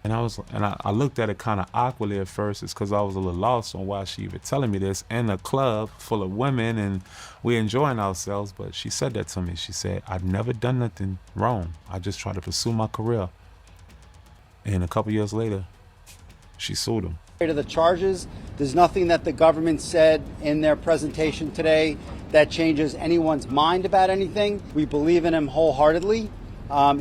And I looked at it kind of awkwardly at first. It's because I was a little lost on why she even telling me this in a club full of women and we enjoying ourselves. But she said that to me. She said, I've never done nothing wrong. I just try to pursue my career. And a couple years later, she sued him. To the charges, there's nothing that the government said in their presentation today that changes anyone's mind about anything. We believe in him wholeheartedly.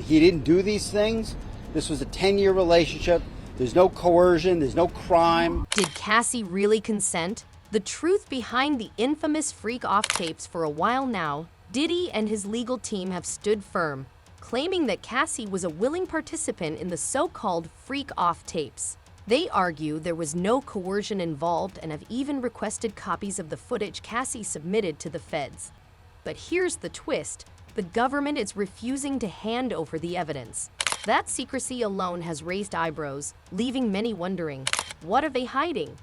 He didn't do these things. This was a 10-year relationship. There's no coercion. There's no crime. Did Cassie really consent? The truth behind the infamous freak-off tapes for a while now, Diddy and his legal team have stood firm, claiming that Cassie was a willing participant in the so-called freak-off tapes. They argue there was no coercion involved and have even requested copies of the footage Cassie submitted to the feds. But here's the twist. The government is refusing to hand over the evidence. That secrecy alone has raised eyebrows, leaving many wondering, what are they hiding?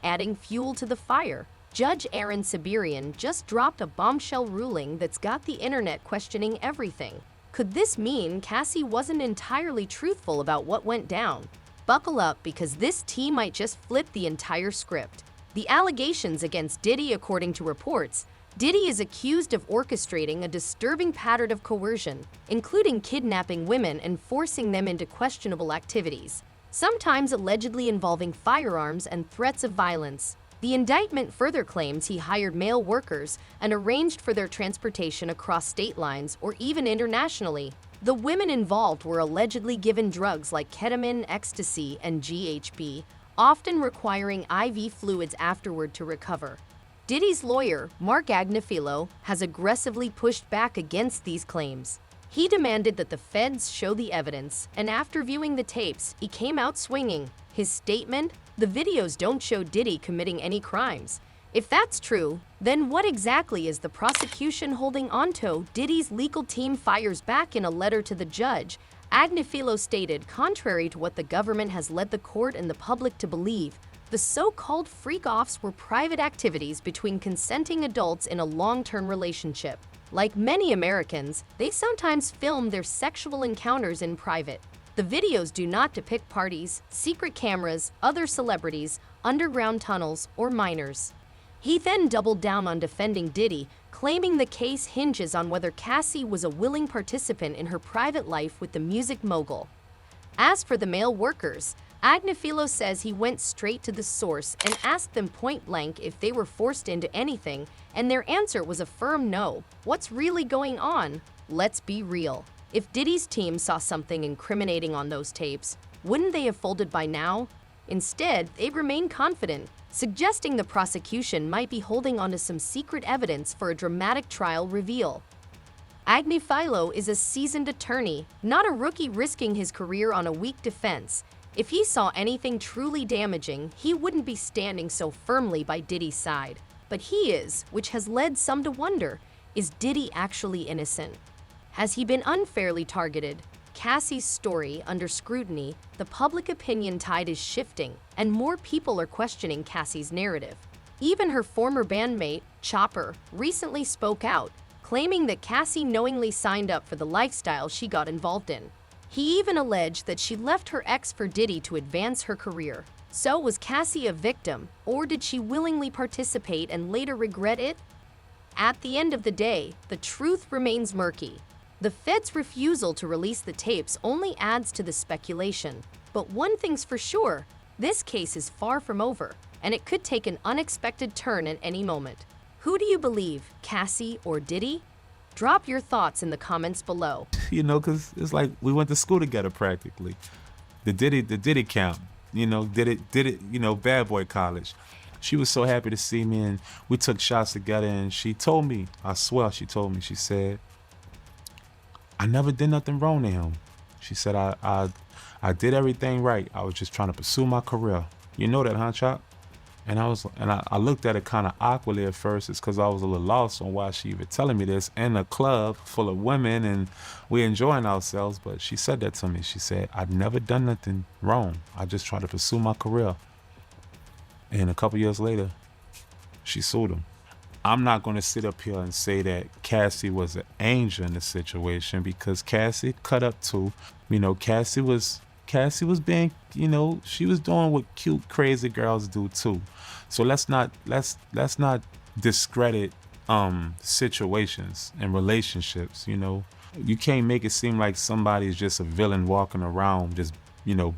Adding fuel to the fire, Judge Aaron Siberian just dropped a bombshell ruling that's got the internet questioning everything. Could this mean Cassie wasn't entirely truthful about what went down? Buckle up, because this tea might just flip the entire script. The allegations against Diddy, according to reports, Diddy is accused of orchestrating a disturbing pattern of coercion, including kidnapping women and forcing them into questionable activities, sometimes allegedly involving firearms and threats of violence. The indictment further claims he hired male workers and arranged for their transportation across state lines or even internationally. The women involved were allegedly given drugs like ketamine, ecstasy, and GHB, often requiring IV fluids afterward to recover. Diddy's lawyer, Mark Agnifilo, has aggressively pushed back against these claims. He demanded that the feds show the evidence, and after viewing the tapes, he came out swinging. His statement? The videos don't show Diddy committing any crimes. If that's true, then what exactly is the prosecution holding onto? Diddy's legal team fires back in a letter to the judge. Agnifilo stated, contrary to what the government has led the court and the public to believe, the so-called freak-offs were private activities between consenting adults in a long-term relationship. Like many Americans, they sometimes film their sexual encounters in private. The videos do not depict parties, secret cameras, other celebrities, underground tunnels, or minors. He then doubled down on defending Diddy, claiming the case hinges on whether Cassie was a willing participant in her private life with the music mogul. As for the male workers, Agnifilo says he went straight to the source and asked them point-blank if they were forced into anything, and their answer was a firm no. What's really going on? Let's be real. If Diddy's team saw something incriminating on those tapes, wouldn't they have folded by now? Instead, they remain confident, suggesting the prosecution might be holding onto some secret evidence for a dramatic trial reveal. Agnifilo is a seasoned attorney, not a rookie risking his career on a weak defense. If he saw anything truly damaging, he wouldn't be standing so firmly by Diddy's side. But he is, which has led some to wonder, is Diddy actually innocent? Has he been unfairly targeted? Cassie's story under scrutiny, the public opinion tide is shifting, and more people are questioning Cassie's narrative. Even her former bandmate, Chopper, recently spoke out, claiming that Cassie knowingly signed up for the lifestyle she got involved in. He even alleged that she left her ex for Diddy to advance her career. So was Cassie a victim, or did she willingly participate and later regret it? At the end of the day, the truth remains murky. The Fed's refusal to release the tapes only adds to the speculation. But one thing's for sure, this case is far from over, and it could take an unexpected turn at any moment. Who do you believe, Cassie or Diddy? Drop your thoughts in the comments below. Because it's like we went to school together practically. The Diddy camp, did it, bad boy college. She was so happy to see me, and we took shots together, and she told me, I swear she told me, she said, I never did nothing wrong to him. She said, I did everything right. I was just trying to pursue my career. You know that, huh, Chop? And I looked at it kind of awkwardly at first. It's because I was a little lost on why she even telling me this in a club full of women and we enjoying ourselves. But she said that to me. She said, I've never done nothing wrong. I just try to pursue my career. And a couple years later, she sued him. I'm not going to sit up here and say that Cassie was an angel in the situation, because Cassie cut up too. Cassie was Cassie was being, she was doing what cute, crazy girls do too. So let's not discredit situations and relationships. You can't make it seem like somebody's just a villain walking around just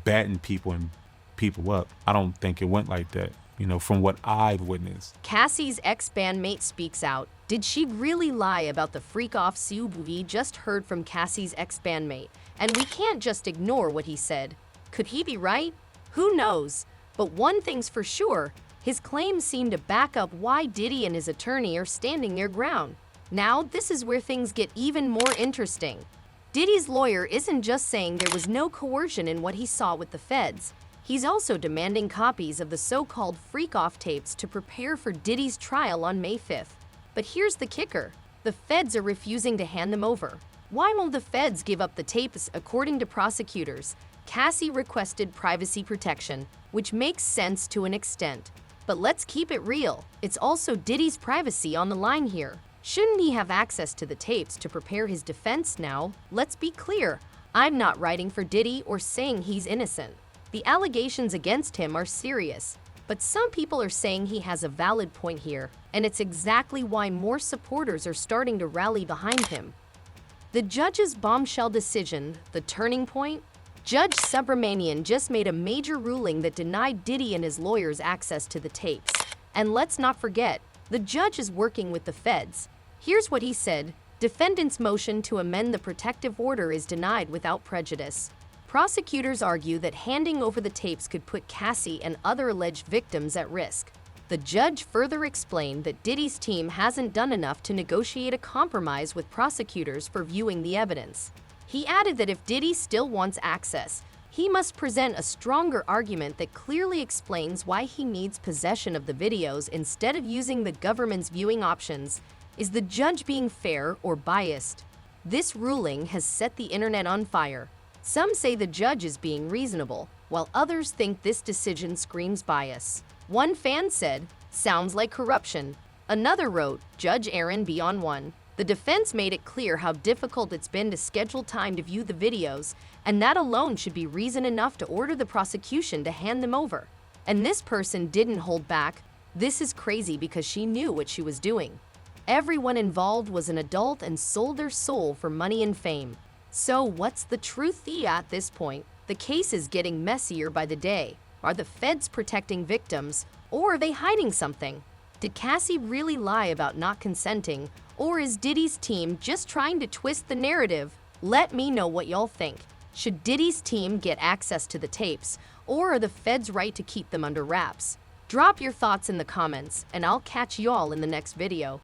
batting people and people up. I don't think it went like that, from what I've witnessed. Cassie's ex-bandmate speaks out. Did she really lie about the freak-off Sue? We just heard from Cassie's ex-bandmate, and we can't just ignore what he said. Could he be right? Who knows? But one thing's for sure, his claims seem to back up why Diddy and his attorney are standing their ground. Now, this is where things get even more interesting. Diddy's lawyer isn't just saying there was no coercion in what he saw with the feds. He's also demanding copies of the so-called freak-off tapes to prepare for Diddy's trial on May 5th. But here's the kicker. The feds are refusing to hand them over. Why won't the feds give up the tapes? According to prosecutors, Cassie requested privacy protection, which makes sense to an extent. But let's keep it real. It's also Diddy's privacy on the line here. Shouldn't he have access to the tapes to prepare his defense now? Let's be clear. I'm not writing for Diddy or saying he's innocent. The allegations against him are serious, but some people are saying he has a valid point here, and it's exactly why more supporters are starting to rally behind him. The judge's bombshell decision, the turning point? Judge Subramanian just made a major ruling that denied Diddy and his lawyers access to the tapes. And let's not forget, the judge is working with the feds. Here's what he said. Defendant's motion to amend the protective order is denied without prejudice. Prosecutors argue that handing over the tapes could put Cassie and other alleged victims at risk. The judge further explained that Diddy's team hasn't done enough to negotiate a compromise with prosecutors for viewing the evidence. He added that if Diddy still wants access, he must present a stronger argument that clearly explains why he needs possession of the videos instead of using the government's viewing options. Is the judge being fair or biased? This ruling has set the internet on fire. Some say the judge is being reasonable, while others think this decision screams bias. One fan said, "Sounds like corruption." Another wrote, "Judge Aaron be on one." The defense made it clear how difficult it's been to schedule time to view the videos, and that alone should be reason enough to order the prosecution to hand them over. And this person didn't hold back. This is crazy because she knew what she was doing. Everyone involved was an adult and sold their soul for money and fame. So what's the truth at this point? The case is getting messier by the day. Are the feds protecting victims, or are they hiding something? Did Cassie really lie about not consenting, or is Diddy's team just trying to twist the narrative? Let me know what y'all think. Should Diddy's team get access to the tapes, or are the feds right to keep them under wraps? Drop your thoughts in the comments, and I'll catch y'all in the next video.